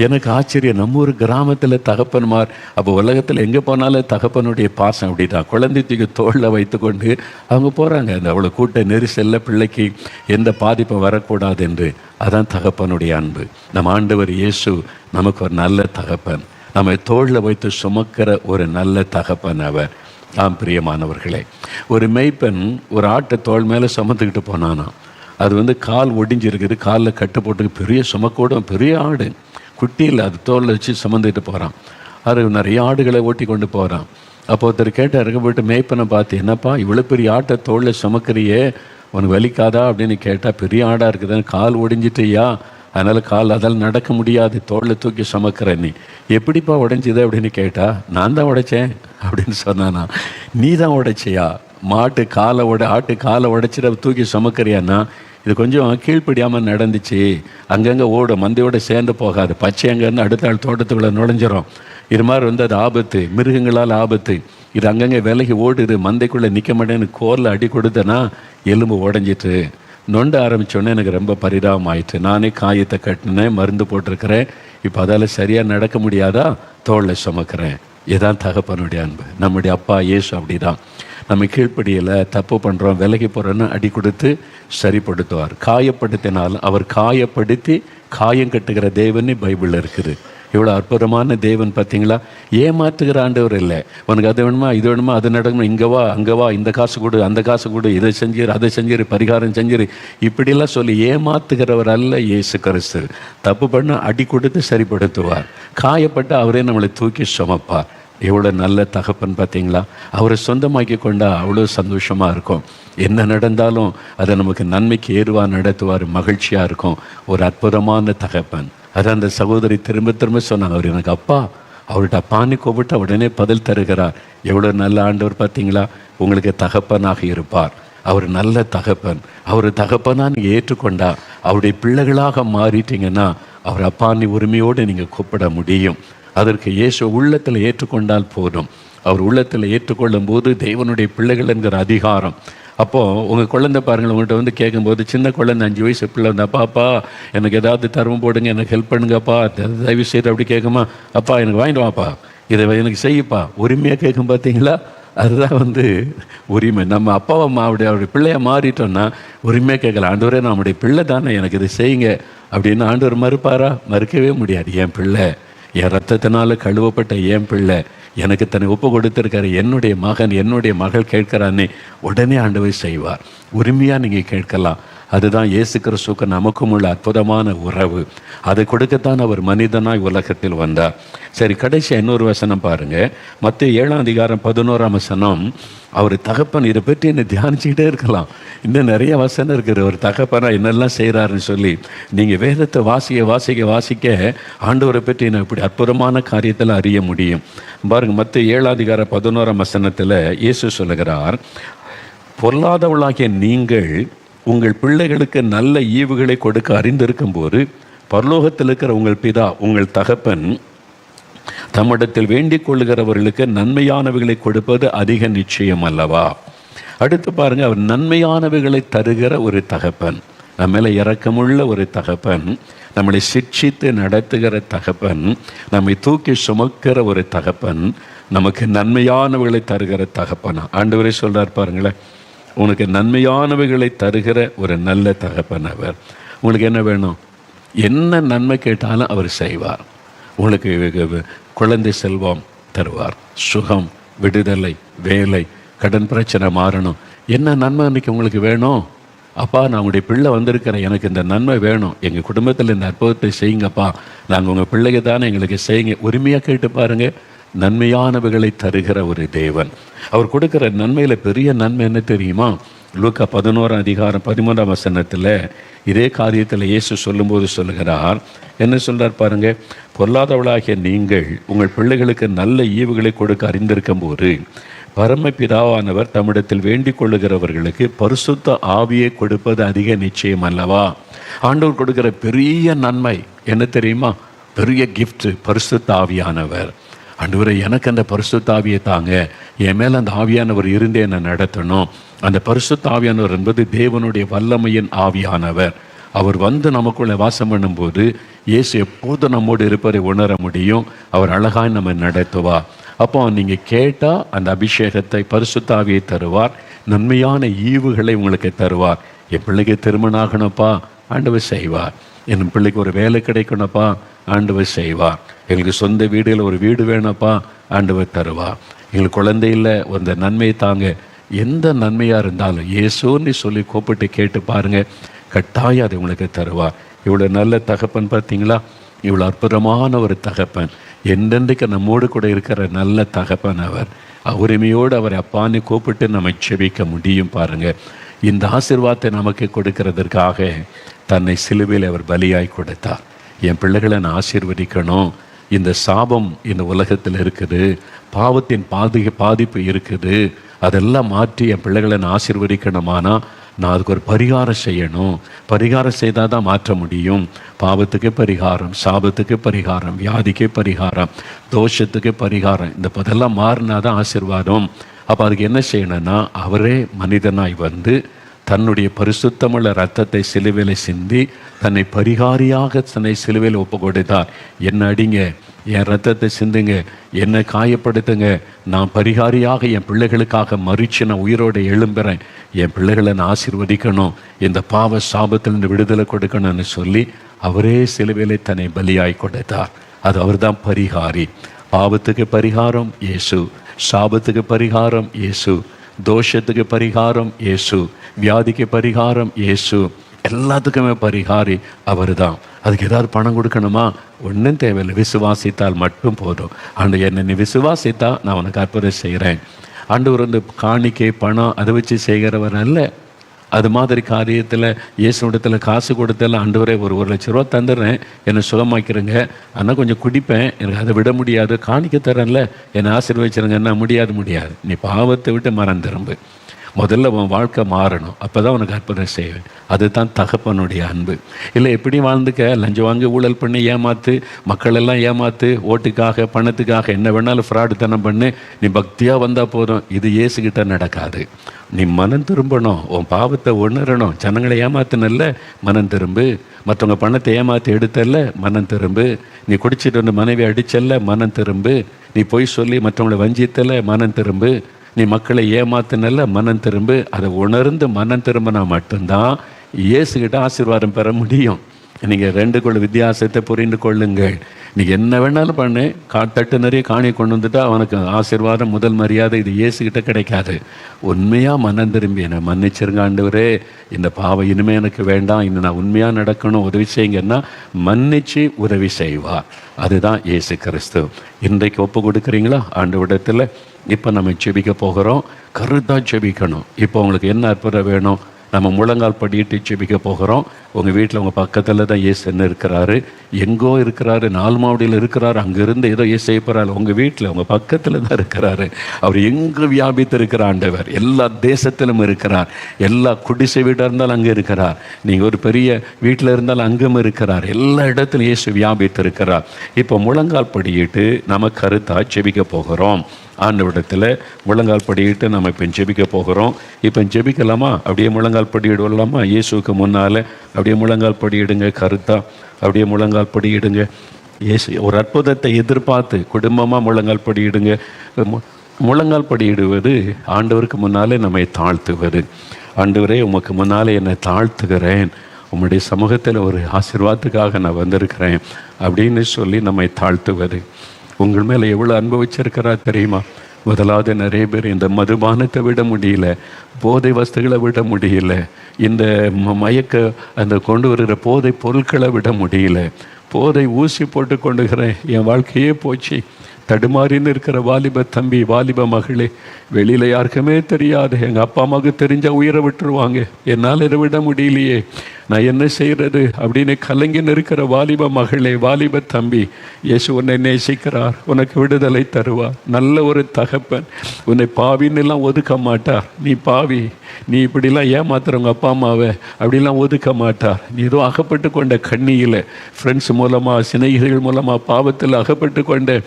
எனக்கு ஆச்சரியம். நம்ம ஒரு கிராமத்தில் தகப்பன்மார், அப்போ உலகத்தில் எங்கே போனாலும் தகப்பனுடைய பாசம் அப்படி தான். குழந்தைக்கு தோளில் வைத்து கொண்டு அவங்க போகிறாங்க. அந்த அவ்வளோ கூட்ட நெரிசலில் பிள்ளைக்கு எந்த பாதிப்பும் வரக்கூடாது என்று. அதான் தகப்பனுடைய அன்பு. நம்ம ஆண்டவர் இயேசு நமக்கு ஒரு நல்ல தகப்பன், நம்மை தோளில் வைத்து சுமக்கிற ஒரு நல்ல தகப்பன் அவர். ஆம் பிரியமானவர்களே, ஒரு மேய்ப்பன் ஒரு ஆட்டை தோள் மேலே சுமந்துக்கிட்டு போனானா. அது கால் ஒடிஞ்சிருக்குது, காலில் கட்டு போட்டு பெரிய சுமக்கூடும், பெரிய ஆடு, குட்டியில் அது தோளில் வச்சு சுமந்துக்கிட்டு போகிறான். அது நிறைய ஆடுகளை ஓட்டி கொண்டு போகிறான். அப்போ ஒருத்தர் கேட்டார், போய்ட்டு மேய்ப்பனை பார்த்து, என்னப்பா இவ்வளோ பெரிய ஆட்டை தோளில் சுமக்கிறியே, உனக்கு வலிக்காதா அப்படின்னு கேட்டால், பெரிய ஆடாக இருக்குதுன்னு கால் ஒடிஞ்சிட்டியா, அதனால் அதால் நடக்க முடியாது, தோளில் தூக்கி சுமக்கிறேன். நீ எப்படிப்பா உடைஞ்சிது அப்படின்னு கேட்டால், நான் தான் உடைச்சேன் அப்படின்னு சொன்னானா. நீ தான் உடைச்சியா? ஆட்டு காலை உடைச்சிட்டு தூக்கி சுமக்கிறியான்னா, இது கொஞ்சம் கீழ்ப்படியாமல் நடந்துச்சு, அங்கங்கே ஓடும், மந்தையோடு சேர்ந்து போகாது, பச்சை அங்கேருந்து அடுத்த ஆள் தோட்டத்துக்குள்ளே நுழைஞ்சிரும். இது மாதிரி அது ஆபத்து, மிருகங்களால் ஆபத்து. இது அங்கங்கே விலகி ஓடுது, மந்தைக்குள்ளே நிற்க மாட்டேன்னு கோரில் அடி கொடுத்தேன்னா எலும்பு உடஞ்சிட்டு நொண்ட ஆரம்பித்தோடனே எனக்கு ரொம்ப பரிதாபம் ஆயிடுச்சு. நானே காயத்தை கட்டினேன், மருந்து போட்டிருக்கிறேன். இப்போ அதால் சரியாக நடக்க முடியாதா, தோளில் சுமக்கிறேன். இதுதான் தகப்பனுடைய அன்பு. நம்முடைய அப்பா இயேசு அப்படி தான். நம்ம கீழ்ப்படியில் தப்பு பண்ணுறோம், விலகி போகிறோன்னு அடி கொடுத்து சரிப்படுத்துவார். காயப்படுத்தினாலும் அவர் காயப்படுத்தி காயம் கட்டுகிற தேவன்னு பைபிளில் இருக்குது. இவ்வளோ அற்புதமான தேவன் பார்த்தீங்களா. ஏமாற்றுகிற ஆண்டவர் இல்லை. உனக்கு அது வேணுமா, இது வேணுமா, அது நடக்கணும், இங்கே வா, அங்கே வா, இந்த காசு கொடு, அந்த காசு கொடு, இதை செஞ்சிரு, அதை செஞ்சிரு, பரிகாரம் செஞ்சிரு, இப்படிலாம் சொல்லி ஏமாற்றுகிறவர் அல்ல இயேசு கிறிஸ்து. தப்பு பண்ண அடி கொடுத்து சரிப்படுத்துவார். காயப்பட்டு அவரே நம்மளை தூக்கி சுமப்பார். எவ்வளோ நல்ல தகப்பன் பார்த்தீங்களா. அவரை சொந்தமாக்கி கொண்டா அவ்வளோ சந்தோஷமாக இருக்கும். என்ன நடந்தாலும் அதை நமக்கு நன்மைக்கு ஏதுவாக நடத்துவார், மகிழ்ச்சியாக இருக்கும். ஒரு அற்புதமான தகப்பன். அதை அந்த சகோதரி திரும்ப திரும்ப சொன்னாங்க, அவர் எனக்கு அப்பா, அவர்கிட்ட அப்பான்னு கூப்பிட்டு உடனே பதில் தருகிறார். எவ்வளோ நல்ல ஆண்டவர் பார்த்தீங்களா. உங்களுக்கு தகப்பனாக இருப்பார். அவர் நல்ல தகப்பன். அவர் தகப்பனாக நீங்கள் ஏற்றுக்கொண்டா, அவருடைய பிள்ளைகளாக மாறிட்டீங்கன்னா அவர் அப்பான்னு உரிமையோடு நீங்கள் கூப்பிட முடியும். அதற்கு இயேசு உள்ளத்தில் ஏற்றுக்கொண்டால் போதும். அவர் உள்ளத்தில் ஏற்றுக்கொள்ளும் போது தேவனுடைய பிள்ளைகள் என்கிற அதிகாரம். அப்போது உங்கள் குழந்தை பாருங்கள், உங்கள்கிட்ட கேட்கும்போது, சின்ன குழந்தை 5 வயசு பிள்ளை அப்பாப்பா எனக்கு ஏதாவது தருவம் போடுங்க, எனக்கு ஹெல்ப் பண்ணுங்கப்பா, தயவு செய்து அப்படி கேட்குமா, அப்பா எனக்கு வாங்கிட்டு வாப்பா, இதை எனக்கு செய்யப்பா, உரிமையாக கேட்கும் பார்த்தீங்களா. அதுதான் உரிமை. நம்ம அப்பாவை அவருடைய பிள்ளையை மாறிட்டோன்னா உரிமையாக கேட்கலாம். ஆண்டவரே நம்முடைய பிள்ளை தானே, எனக்கு இதை செய்யுங்க அப்படின்னு ஆண்டவர் மறுப்பாரா? மறுக்கவே முடியாது. என் பிள்ளை என் ரத்தத்தினால கழுவப்பட்ட என் பிள்ளை எனக்கு தன்னை ஒப்பு கொடுத்துருக்காரு, என்னுடைய மகன் என்னுடைய மகள் கேட்கிறானே, உடனே ஆண்டவர் செய்வார். உரிமையாக நீங்கள் கேட்கலாம். அதுதான் இயேசு கிறிஸ்துவுக்கு நமக்கும் உள்ள அற்புதமான உறவு. அதை கொடுக்கத்தான் அவர் மனிதனாய் உலகத்தில் வந்தார். சரி, கடைசி இன்னொரு வசனம் பாருங்க, மத்தேயு 7:11. அவர் தகப்பன், இதை பற்றி என்ன தியானிச்சுக்கிட்டே இருக்கலாம். இன்னும் நிறைய வசனம் இருக்குது ஒரு தகப்பனா என்னெல்லாம் செய்கிறாருன்னு சொல்லி. நீங்கள் வேதத்தை வாசிக்க ஆண்டவரை பற்றி நான் இப்படி அற்புதமான காரியத்தில் அறிய முடியும். பாருங்க, மத்தேயு 7:11 இயேசு சொல்லுகிறார், பொல்லாதவளாகிய நீங்கள் உங்கள் பிள்ளைகளுக்கு நல்ல ஈவுகளை கொடுக்க அறிந்திருக்கும் போது பரலோகத்தில் இருக்கிற உங்கள் பிதா, உங்கள் தகப்பன் தம்மிடத்தில் வேண்டிக் கொள்ளுகிறவர்களுக்கு நன்மையானவைகளை கொடுப்பது அதிக நிச்சயம் அல்லவா? அடுத்து பாருங்க, அவர் நன்மையானவைகளை தருகிற ஒரு தகப்பன், நம்ம மேலே இரக்கமுள்ள ஒரு தகப்பன், நம்மளை சிட்சித்து நடத்துகிற தகப்பன், நம்மை தூக்கி சுமக்கிற ஒரு தகப்பன், நமக்கு நன்மையானவைகளை தருகிற தகப்பனா. ஆண்டவரே சொல்றார் பாருங்களேன், உனக்கு நன்மையானவைகளை தருகிற ஒரு நல்ல தகப்பன் அவர். உங்களுக்கு என்ன வேணும்? என்ன நன்மை கேட்டாலும் அவர் செய்வார். உங்களுக்கு குழந்தை செல்வம் தருவார், சுகம், விடுதலை, வேலை, கடன் பிரச்சனை மாறணும். என்ன நன்மை அன்றைக்கி உங்களுக்கு வேணும்? அப்பா, நான் உங்களுடைய பிள்ளை வந்திருக்கிறேன், எனக்கு இந்த நன்மை வேணும், எங்கள் குடும்பத்தில் இந்த அற்புதத்தை செய்யுங்கப்பா, நாங்கள் உங்கள் பிள்ளைங்க தானே, எங்களுக்கு செய்யுங்க. உரிமையாக கேட்டு பாருங்கள். நன்மையானவைகளை தருகிற ஒரு தேவன். அவர் கொடுக்குற நன்மையில் பெரிய நன்மை என்ன தெரியுமா? லூக்கா 11:13 இதே காரியத்தில் இயேசு சொல்லும்போது சொல்லுகிறார், என்ன சொல்கிறார் பாருங்க, பொல்லாதவளாகிய நீங்கள் உங்கள் பிள்ளைகளுக்கு நல்ல ஈவுகளை கொடுக்க அறிந்திருக்கும் போது பரமபிதாவானவர் தம்மிடத்தில் வேண்டிக் கொள்ளுகிறவர்களுக்கு பரிசுத்த ஆவியை கொடுப்பது அதிக நிச்சயம் அல்லவா? ஆண்டவர் கொடுக்கிற பெரிய நன்மை என்ன தெரியுமா? பெரிய கிஃப்ட் பரிசுத்த ஆவியானவர். ஆண்டவரே, எனக்கு அந்த பரிசுத்த ஆவியை தாங்க, என் மேலே அந்த ஆவியானவர் இருந்து என்னை நடத்தணும். அந்த பரிசுத்த ஆவியானவர் என்பது தேவனுடைய வல்லமையின் ஆவியானவர். அவர் வந்து நமக்குள்ளே வாசம் பண்ணும்போது இயேசு எப்போது நம்மோடு இருப்பதை உணர முடியும். அவர் அழகாய் நம்ம நடத்துவார். அப்போ நீங்கள் கேட்டால் அந்த அபிஷேகத்தை, பரிசுத்த ஆவியை தருவார். நன்மையான ஈவுகளை உங்களுக்கு தருவார். என் பிள்ளைக்கு திருமணம் ஆகணும்ப்பா, ஆண்டவர் செய்வார். என் பிள்ளைக்கு ஒரு வேலை கிடைக்கணும்ப்பா, ஆண்டவர் செய்வார். எங்களுக்கு சொந்த வீடுகளில் ஒரு வீடு வேணும்ப்பா, ஆண்டவர் தருவார். எங்களுக்கு குழந்தை இல்லை, அந்த நன்மையை தாங்க. எந்த நன்மையாக இருந்தாலும் இயேசுன்னு சொல்லி கூப்பிட்டு கேட்டு பாருங்கள், கட்டாயம் அதை உங்களுக்கு தருவார். இவ்வளோ நல்ல தகப்பன் பார்த்தீங்களா? இவ்வளோ அற்புதமான ஒரு தகப்பன், என்றென்றைக்கு நம்மோடு கூட இருக்கிற நல்ல தகப்பன் அவர். உரிமையோடு அவரை அப்பான்னு கூப்பிட்டு நம்ம செபிக்க முடியும். பாருங்கள், இந்த ஆசீர்வாதத்தை நமக்கு கொடுக்கறதற்காக தன்னை சிலுவையில் அவர் பலியாய் கொடுத்தார். என் பிள்ளைகளை நான் ஆசீர்வதிக்கணும், இந்த சாபம் இந்த உலகத்தில் இருக்குது, பாவத்தின் பாதிப்பு இருக்குது, அதெல்லாம் மாற்றி என் பிள்ளைகளை நான் ஆசீர்வதிக்கணுமானா நான் அதுக்கு ஒரு பரிகாரம் செய்யணும். பரிகாரம் செய்தால் தான் மாற்ற முடியும். பாவத்துக்கு பரிகாரம், சாபத்துக்கு பரிகாரம், வியாதிக்கு பரிகாரம், தோஷத்துக்கு பரிகாரம், இந்த பதெல்லாம் மாறினா தான் ஆசீர்வாதம். அப்போ அதுக்கு என்ன செய்யணும்னா, அவரே மனிதனாய் வந்து தன்னுடைய பரிசுத்தமுள்ள இரத்தத்தை சிலுவையில் சிந்தி தன்னை பரிகாரியாக தன்னை சிலுவையில் ஒப்பு கொடுத்தார். என்ன அடிங்க, என் ரத்தத்தை சிந்துங்க, என்னை காயப்படுத்துங்க, நான் பரிகாரியாக என் பிள்ளைகளுக்காக மறித்து நான் உயிரோடு எழும்புறேன், என் பிள்ளைகளை நான் ஆசீர்வதிக்கணும், இந்த பாவ சாபத்திலிருந்து விடுதலை கொடுக்கணும்னு சொல்லி அவரே சிலுவையிலே தன்னை பலியாய் கொடுத்தார். அது அவர் தான் பரிகாரி. பாவத்துக்கு பரிகாரம் இயேசு, சாபத்துக்கு பரிகாரம் இயேசு, தோஷத்துக்கு பரிகாரம் இயேசு, வியாதிக்கு பரிகாரம் இயேசு, எல்லாத்துக்குமே பரிகாரி அவர் தான். அதுக்கு ஏதாவது பணம் கொடுக்கணுமா? ஒன்றும் தேவையில்லை, விசுவாசித்தால் மட்டும் போதும். ஆண்டு என்னை நீ விசுவாசித்தா நான் உனக்கு அற்புதம் செய்கிறேன். ஆண்டவர் வந்து காணிக்கை பணம் அதை வச்சு செய்கிறவர் அல்ல. அது மாதிரி காரியத்தில் இயேசுவிடத்தில் காசு கொடுத்தெல்லாம் ஆண்டவரே ஒரு 1,00,000 ரூபா தந்துடுறேன், என்னை சுகமாக்கிறேங்க, ஆனால் கொஞ்சம் குடிப்பேன், எனக்கு அதை விட முடியாது, காணிக்க தரேன்ல, என்னை ஆசீர்வதிச்சிருங்கன்னா முடியாது. நீ பாவத்தை விட்டு மனம் திரும்பு, முதல்ல உன் வாழ்க்கை மாறணும், அப்போ தான் உனக்கு அற்புதம் செய்வேன். அதுதான் தகப்பனுடைய அன்பு. இல்லை எப்படி வாழ்ந்துக்க, லஞ்சம் வாங்கி ஊழல் பண்ணி ஏமாத்து, மக்களெல்லாம் ஏமாத்து, ஓட்டுக்காக பணத்துக்காக என்ன வேணாலும் ஃப்ராடுத்தனம் பண்ணு, நீ பக்தியாக வந்தால் போதும். இது இயேசுகிட்ட நடக்காது. நீ மனம் திரும்பணும், உன் பாவத்தை உணரணும். ஜனங்களை ஏமாத்தினல்ல, மனம் திரும்பு. மற்றவங்க பணத்தை ஏமாற்றி எடுத்தல்ல, மனம் திரும்பு. நீ குடிச்சிட்டு வந்து மனைவி அடிச்சல்ல, மனம் திரும்பு. நீ பொய் சொல்லி மற்றவங்களை வஞ்சித்தல, மனம் திரும்பு. நீ மக்களை ஏமாத்தினல்ல, மனம் திரும்பு. அதை உணர்ந்து மனம் திரும்பினா மட்டும்தான் இயேசுகிட்ட ஆசீர்வாதம் பெற முடியும். நீங்கள் ரெண்டுக்குள்ள வித்தியாசத்தை புரிந்து கொள்ளுங்கள். நீ என்ன வேணாலும் பண்ணு, தட்டு நிறைய காணி கொண்டு வந்துட்டா அவனுக்கு ஆசீர்வாதம், முதல் மரியாதை இது இயேசுகிட்ட கிடைக்காது. உண்மையாக மனம் திரும்பி என்னை மன்னிச்சிருங்க ஆண்டவரே, இந்த பாவம் இனிமேல் எனக்கு வேண்டாம், இன்னும் நான் உண்மையாக நடக்கணும், உதவி செய்யுங்கன்னா மன்னிச்சு உதவி செய்வார். அதுதான் இயேசு கிறிஸ்து. இன்றைக்கு ஒப்பு கொடுக்குறீங்களா ஆண்டவரிடத்தில்? இப்போ நம்ம செபிக்க போகிறோம். கருத்தாக செபிக்கணும். இப்போ உங்களுக்கு என்ன அற்புதம் வேணும்? நம்ம முழங்கால் படியிட்டு செபிக்க போகிறோம். உங்கள் வீட்டில் உங்கள் பக்கத்தில் தான் இயேசுன்னு இருக்கிறாரு. எங்கோ இருக்கிறாரு, நால்மாவடியில் இருக்கிறாரு, அங்கேருந்து ஏதோ இயேசு போகிறாரு. உங்கள் வீட்டில் உங்கள் பக்கத்தில் தான் இருக்கிறாரு. அவர் எங்கு வியாபித்து இருக்கிற ஆண்டவர், எல்லா தேசத்திலும் இருக்கிறார். எல்லா குடிசை வீடாக இருந்தாலும் அங்கே இருக்கிறார். நீங்கள் ஒரு பெரிய வீட்டில் இருந்தாலும் அங்கும் இருக்கிறார். எல்லா இடத்துலையும் இயேசு வியாபித்து இருக்கிறார். இப்போ முழங்கால் படியிட்டு நம்ம கருத்தாக செபிக்க போகிறோம். ஆண்டவரிடத்தில் முழங்கால் படியிட்டு நம்ம இப்போ ஜெபிக்க போகிறோம். இப்போ ஜெபிக்கலாமா? அப்படியே முழங்கால் படியிடலாமா? இயேசுக்கு முன்னால் அப்படியே முழங்கால் படியிடுங்க. கருத்தா அப்படியே முழங்கால் படியிடுங்க. இயேசு ஒரு அற்புதத்தை எதிர்பார்த்து குடும்பமாக முழங்கால் படியிடுங்க. முழங்கால் படியிடுவது ஆண்டவருக்கு முன்னாலே நம்மை தாழ்த்துவது. ஆண்டவரே, உமக்கு முன்னாலே என்னை தாழ்த்துகிறேன், உம்முடைய சமூகத்தில் ஒரு ஆசீர்வாதத்துக்காக நான் வந்திருக்கிறேன் அப்படின்னு சொல்லி நம்மை தாழ்த்துவது. உங்கள் மேலே எவ்வளோ அனுபவிச்சிருக்கிறார் தெரியுமா? முதலாவது, நிறைய பேர் இந்த மதுபானத்தை விட முடியல, போதை வஸ்துகளை விட முடியல, இந்த மயக்க அந்த கொண்டு வருகிற போதை பொருட்களை விட முடியல. போதை ஊசி போட்டு கொண்டுகிறேன், என் வாழ்க்கையே போச்சு. தடுமாறின்னு இருக்கிற வாலிப தம்பி, வாலிப மகளே, வெளியில் யாருக்குமே தெரியாது, எங்கள் அப்பா அம்மாவுக்கு தெரிஞ்சால் உயிரை விட்டுருவாங்க, என்னால் இதை விட முடியலையே, நான் என்ன செய்கிறது அப்படின்னு கலங்கின்னு இருக்கிற வாலிப மகளே, வாலிப தம்பி, இயேசு உன்னை நேசிக்கிறார், உனக்கு விடுதலை தருவார். நல்ல ஒரு தகப்பன். உன்னை பாவின்னெல்லாம் ஒதுக்க மாட்டார். நீ பாவி, நீ இப்படிலாம் ஏமாத்துறவங்க அப்பா அம்மாவை அப்படிலாம் ஒதுக்க மாட்டார். நீ ஏதோ அகப்பட்டு கொண்ட கண்ணியில், ஃப்ரெண்ட்ஸ் மூலமாக, சிநேகிதர்கள் மூலமாக பாவத்தில் அகப்பட்டு கொண்ட,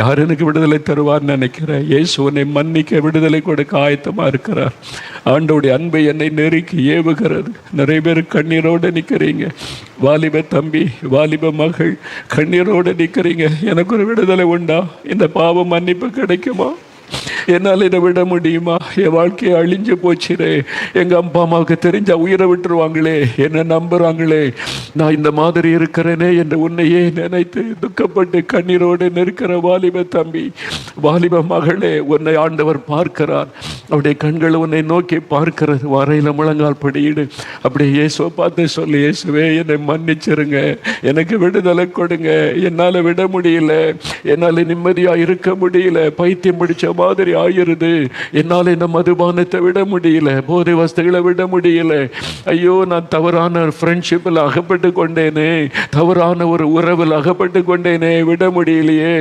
யார் எனக்கு விடுதலை தருவார்னு நினைக்கிறேன்? இயேசு உன்னை மன்னிக்க, விடுதலை கொடுக்க ஆயத்தமாக இருக்கிறார். ஆண்டோடைய அன்பை என்னை நெருக்கி ஏவுகிறது. நிறைய பேர் கண்ணீரோடு நிற்கிறீங்க. வாலிப தம்பி, வாலிப மகள், கண்ணீரோடு நிற்கிறீங்க. எனக்கு ஒரு விடுதலை உண்டா? இந்த பாவ மன்னிப்பு கிடைக்குமா? என்னால் இதை விட முடியுமா? என் வாழ்க்கையை அழிஞ்சு போச்சுரே, எங்கள் அப்பா அம்மாவுக்கு தெரிஞ்சால் உயிரை விட்டுருவாங்களே, என்னை நம்புகிறாங்களே, நான் இந்த மாதிரி இருக்கிறேனே என்று உன்னையே நினைத்து துக்கப்பட்டு கண்ணீரோடு நிற்கிற வாலிப தம்பி, வாலிப மகளே, உன்னை ஆண்டவர் பார்க்கிறார். அப்படியே கண்கள் உன்னை நோக்கி பார்க்கிறது. வரையில் முழங்கால் படியிடு. அப்படியே இயேசுவை பார்த்து சொல்லி, இயேசுவே, என்னை மன்னிச்சிருங்க, எனக்கு விடுதலை கொடுங்க, என்னால் விட முடியல, என்னால் நிம்மதியாக இருக்க முடியல, பைத்தியம் பிடிச்ச மாதிரி ஆயிருது, என்னால் இந்த மதுபானத்தை விட முடியல, போதை வஸ்துகளை விட முடியல, ஐயோ, நான் தவறான ஃப்ரெண்ட்ஷிப்பில் அகப்பட்டு கொண்டேனே, தவறான ஒரு உறவில் அகப்பட்டு கொண்டேனே, விட முடியலையே.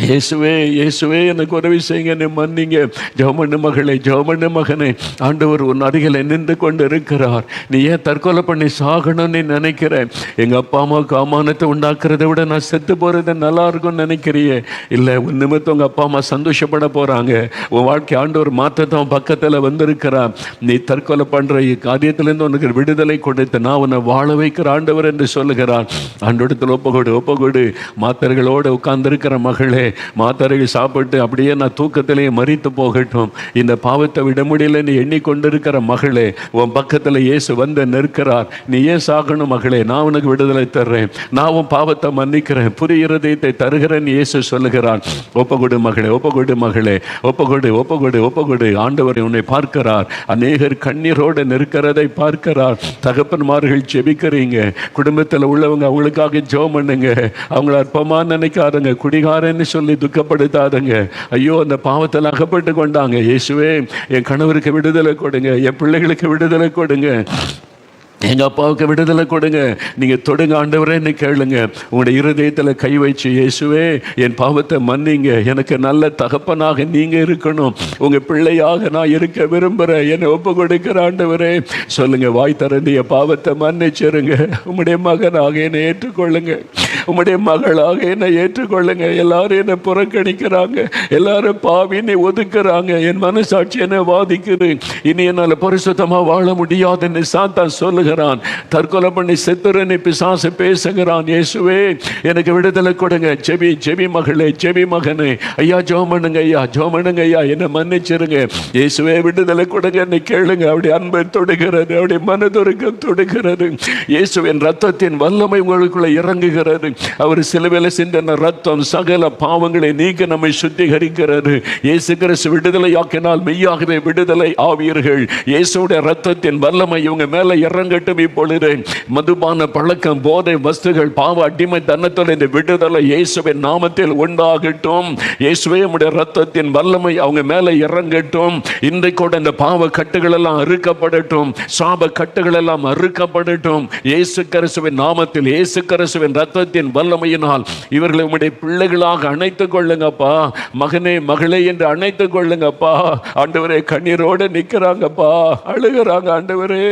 இயேசுவே, இயேசுவே, எனக்கு உதவி செய்யுங்க, என்னை மன்னிங்க. ஜெபமண்ணு மகளே, ஜெபமண்ணு மகனே, ஆண்டவர் உன் அருகில் நின்று கொண்டு இருக்கிறார். நீ ஏன் தற்கொலை பண்ணி சாகணும்னு நினைக்கிறேன்? எங்கள் அப்பா அம்மாவுக்கு அவமானத்தை உண்டாக்குறதை விட நான் செத்து போகிறது நல்லா இருக்கும்னு நினைக்கிறியே? இல்லை, உன் நிமித்தம் உங்கள் அப்பா அம்மா சந்தோஷப்பட போகிறாங்க. உன் வாழ்க்கை ஆண்டவர் மாற்றத்தை அவன் பக்கத்தில் வந்திருக்கிறான். நீ தற்கொலை பண்ணுற காரியத்திலேருந்து உனக்கு விடுதலை கொடுத்து நான் உன்னை வாழ வைக்கிற ஆண்டவர் என்று சொல்லுகிறான். ஆண்டோடத்தில் ஒப்பகொடு, ஒப்பகொடு. மாத்தர்களோடு உட்கார்ந்துருக்கிற மகளே, மாத்தரைகள் சாப்பிட்டு அப்படியே நான் தூக்கத்திலேயே மரித்து போகட்டும், இந்த பாவத்தை விட முடியல நீ எண்ணிக்கொண்டிருக்கிற மகளே, உன் பக்கத்தில் இயேசு வந்து நிற்கிறார். நீ ஏன் சாகணும் மகளே? நான் உனக்கு விடுதலை தர்றேன், நான் உன் பாவத்தை மன்னிக்கிறேன், புதிய இருதயத்தை தருகிறேன் இயேசு சொல்லுகிறான். ஒப்பகொடு மகளே, ஒப்பகொடு மகளே, ஒப்பகொடு, ஒப்பகொடு, ஒப்பகொடு. ஆண்டவர் உன்னை பார்க்கிறார். அநேகர் கண்ணீரோடு நிற்கிறதை பார்க்கிறார். தகப்பன்மார்கள் ஜெபிக்கிறீங்க, குடும்பத்தில் உள்ளவங்க அவங்களுக்காக ஜெபம் பண்ணுங்க. அவங்கள அற்பமாக நினைக்காதங்க, குடிகாரன்னு சொல்லி துக்கப்படுத்தாதங்க. ஐயோ, அந்த பாவத்தில் அகப்பட்டு கொண்டாங்க. இயேசுவே, என் கணவருக்கு விடுதலை கொடுங்க, என் பிள்ளைகளுக்கு விடுதலை கொடுங்க, எங்கள் அப்பாவுக்கு விடுதலை கொடுங்க. நீங்கள் தொடுங்க ஆண்டவரேன்னு கேளுங்க. உங்களுடைய இருதயத்தில் கை வச்சு, இயேசுவே, என் பாவத்தை மன்னிங்க, எனக்கு நல்ல தகப்பனாக நீங்கள் இருக்கணும், உங்கள் பிள்ளையாக நான் இருக்க விரும்புகிறேன், என்னை ஒப்பு கொடுக்கிற ஆண்டவரே சொல்லுங்க. வாய் திறந்து என் பாவத்தை மன்னிச்சிருங்க, உம்முடைய மகனாக என்னை ஏற்றுக்கொள்ளுங்க, உம்முடைய மகளாக என்னை ஏற்றுக்கொள்ளுங்க. எல்லாரும் என்னை புறக்கணிக்கிறாங்க, எல்லாரும் பாவினை ஒதுக்குறாங்க, என் மனசாட்சி என்னை வாதிக்குது, இனி என்னால் பரிசுத்தமாக வாழ முடியாதுன்னு சாத்தான் சொல்லுங்க. பேசுகிறான். தற்கொலை பண்ணி செத்துறன்னு பிசாசு பேசுகிறான். இயேசுவே எனக்கு விடுதலை கொடுங்க. ஜெபி ஜெபி மகளே, ஜெபி மகனே, ஐயா ஜெபம் பண்ணுங்க, ஐயா ஜெபம் பண்ணுங்க, ஐயா என்ன மன்னிச்சிருங்க, இயேசுவே விடுதலை கொடுங்க கேளுங்க. அப்படி அன்பை தொடுகிறது, அப்படி மனதுருக்கம் தொடுகிறது. இயேசுவின் ரத்தத்தின் வல்லமை உங்களுக்குள்ள இறங்குகிறது. அவர் சிலுவையில சிந்தின ரத்தம் சகல பாவங்களை நீக்க நம்மை சுத்திகரிக்கிறது. இயேசு கிறிஸ்து விடுதலையாக்கினால் மெய்யாகவே விடுதலை ஆவீர்கள். இயேசுடைய ரத்தத்தின் வல்லமை இவங்க மேல இறங்கட்டும். இப்பொழுது மதுபான பழக்கம், போதை வஸ்துகள், பாவ அடிமை தன்னத்தில் இந்த விடுதலை இயேசுவின் நாமத்தில் உண்டாகட்டும். இயேசுவே உம்முடைய ரத்தத்தின் வல்லமை அவங்க மேல இறங்கட்டும். இன்றைக்கு கூட இந்த பாவ கட்டுகள் எல்லாம் அறுக்கப்படட்டும், சாப கட்டுகள் எல்லாம் அறுக்கப்படட்டும். இயேசு கிறிஸ்துவின் நாமத்தில், இயேசு கிறிஸ்துவின் ரத்தத்தின் வல்லமையினால் இவர்களை உம்முடைய பிள்ளைகளாக அணைத்துக் கொள்ளுங்கப்பா. மகனே மகளே என்று அணைத்துக் கொள்ளுங்கப்பா. ஆண்டவரே கண்ணீரோடு நிற்கிறாங்கப்பா, அழுகிறாங்க. ஆண்டவரே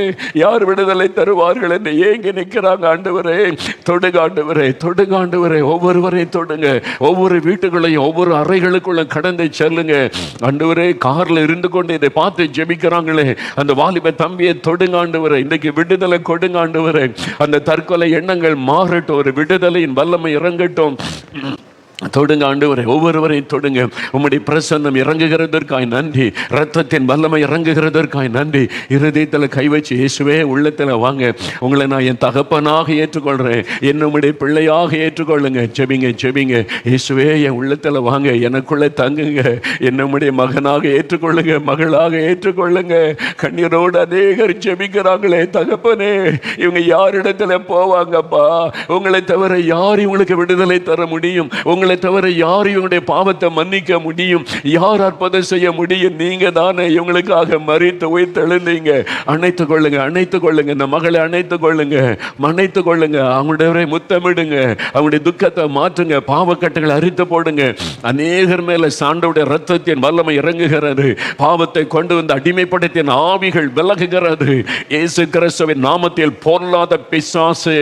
யார் விடுதலை தருவார்கள் என்று ஏங்கி நிற்கிறாங்க. ஆண்டவரே தொடுங்க, ஆண்டவரே தொடுங்க, ஆண்டவரே ஒவ்வொருவரையும் தொடுங்க. ஒவ்வொரு வீட்டுகளையும் ஒவ்வொரு அறைகளுக்குள்ள கடந்து செல்லுங்க. ஆண்டவரே கார்ல இருந்து கொண்டு இதை பார்த்து ஜெபிக்கிறாங்களே அந்த வாலிப தம்பியை தொடுங்க ஆண்டவரே. இன்றைக்கு விடுதலை கொடுங்க ஆண்டவரே. அந்த தற்கொலை எண்ணங்கள் மாறட்டும், ஒரு விடுதலையின் வல்லமை இறங்கட்டும். தொடுங்க ஆண்டவரே, ஒவ்வொருவரையும் தொடுங்க. உம்முடைய பிரசன்னம் இறங்குகிறதற்காய் நன்றி. ரத்தத்தின் வல்லமை இறங்குகிறதற்காய் நன்றி. இருதயத்தில் கை வச்சு இயேசுவே உள்ளத்தில் வாங்க, உங்களை நான் என் தகப்பனாக ஏற்றுக்கொள்கிறேன், என்னுடைய பிள்ளையாக ஏற்றுக்கொள்ளுங்க. ஜெபிங்க ஜெபிங்க. இயேசுவே என் உள்ளத்தில் வாங்க, எனக்குள்ளே தங்குங்க, என்னுடைய மகனாக ஏற்றுக்கொள்ளுங்க, மகளாக ஏற்றுக்கொள்ளுங்க. கண்ணீரோடு அநேகர் ஜெபிக்கிறாங்களே தகப்பனே, இவங்க யாரிடத்துல போவாங்கப்பா? உங்களை தவிர யார் இவங்களுக்கு விடுதலை தர முடியும்? உங்களை தவிர யார் இவங்களுடைய பாவத்தை மன்னிக்க முடியும்? யார் அற்புதம் செய்ய முடியும்? நீங்க தானே இவங்களுக்காக மரித்து உயிர்த்தெழுந்தீங்க. அணைத்துக் கொள்ளுங்க, அணைத்துக் கொள்ளுங்க. இந்த மகளை அணைத்துக் கொள்ளுங்க, அணைத்துக் கொள்ளுங்க. அவங்களுடைய முத்தமிடுங்க, அவங்களுடைய துக்கத்தை மாற்றுங்க, பாவக்கட்டுகளை அரித்து போடுங்க. அநேகர் மேல சாண்டவுடைய ரத்தத்தின் வல்லமை இறங்குகிறது. பாவத்தை கொண்டு வந்து அடிமைப்படுத்தின ஆவிகள் விலகுகிறது. இயேசு கிறிஸ்துவின் நாமத்தில் பொல்லாத பிசாசு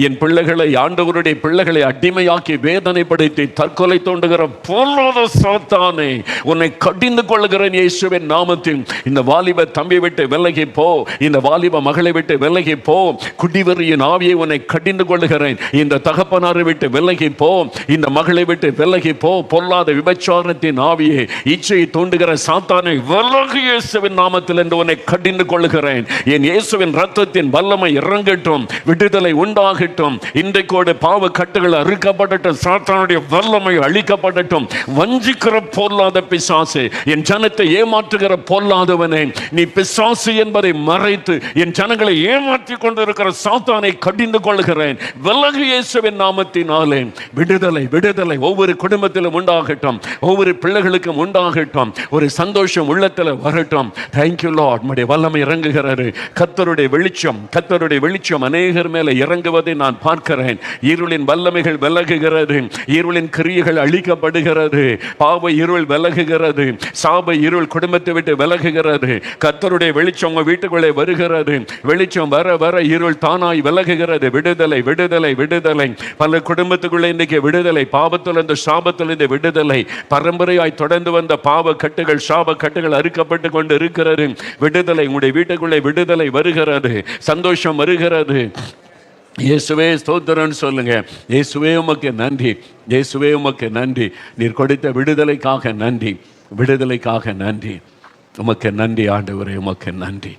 என் பிள்ளைகளை, ஆண்டவருடைய பிள்ளைகளை அடிமையாக்கி வேதனைப்படுத்தி தற்கொலை தோண்டுகிற பொல்லாத சாத்தானே, உன்னை கடிந்து கொள்ளுகிறேன் இயேசுவின் நாமத்தில். இந்த வாலிப தம்பி விட்டு விலகி போ, இந்த வாலிப மகளை விட்டு விலகி போ. குடிவெறியின் ஆவியை உன்னை கடிந்து கொள்ளுகிறேன். இந்த தகப்பனாரை விட்டு விலகி போ, இந்த மகளை விட்டு விலகி போ. பொல்லாத விபச்சாரத்தின் ஆவியை, இச்சையை தூண்டுகிற சாத்தானை விலகு இயேசுவின் நாமத்தில் என்று உன்னை கடிந்து கொள்ளுகிறேன். என் இயேசுவின் ரத்தத்தின் வல்லமை இறங்கட்டும், விடுதலை உண்டாகட்டும். இன்றைக்கோடு பாவ கட்டுகள் அறுக்கப்படட்டும், சாத்தானுடைய வல்லமை அழிக்கப்படட்டும். வஞ்சிக்கிற பொல்லாத பிசாசு, என் ஜனத்தை ஏமாற்றுகிற பொல்லாதவனே, நீ பிசாசு என்பதை மறைத்து என் ஜனங்களை ஏமாற்றி கொண்டிருக்கிற சாத்தானை கடிந்து கொள்கிறேன். விலகு இயேசுவின் நாமத்தினாலே. விடுதலை விடுதலை ஒவ்வொரு குடும்பத்திலும் உண்டாகட்டும், ஒவ்வொரு பிள்ளைகளுக்கும் உண்டாகட்டும். ஒரு சந்தோஷம் உள்ளத்தில் வரட்டும். Thank you Lord. நம்முடைய வல்லமை இறங்குகிறது. கர்த்தருடைய வெளிச்சம், கர்த்தருடைய வெளிச்சம் அநேகர் மேலே இறங்குவதை நான் பார்க்கிறேன். இருளின் வல்லமைகள் விலகுகிறது, இருளின் கிரியைகள் அழிக்கப்படுகிறது, பாவ இருள் விலகுகிறது, சாப இருள் குடும்பத்தை விட்டு விலகுகிறது. கர்த்தருடைய வெளிச்சம் உங்க வீட்டுக்குள்ளே வருகிறது. வெளிச்சம் வர வர இருள் தானாய் விலகுகிறது. விடுதலை விடுதலை விடுதலை. பல குடும்பத்துக்குள்ளே இன்னைக்கு விடுதலை. பாவத்திலிருந்து சாபத்திலிருந்து விடுதலை. பரம்பரையாய் தொடர்ந்து வந்த பாவ கட்டுகள், சாப கட்டுகள் அறுக்கப்பட்டு கொண்டு இருக்கிறது. விடுதலை. உங்களுடைய வீட்டுக்குள்ளே விடுதலை வருகிறது, சந்தோஷம் வருகிறது. இயேசுவே ஸ்தோத்திரம்னு சொல்லுங்க. இயேசுவே உமக்கு நன்றி, இயேசுவே உமக்கு நன்றி. நீர் கொடுத்த விடுதலைக்காக நன்றி, விடுதலைக்காக நன்றி. உமக்கு நன்றி ஆண்டவரே, உமக்கு நன்றி.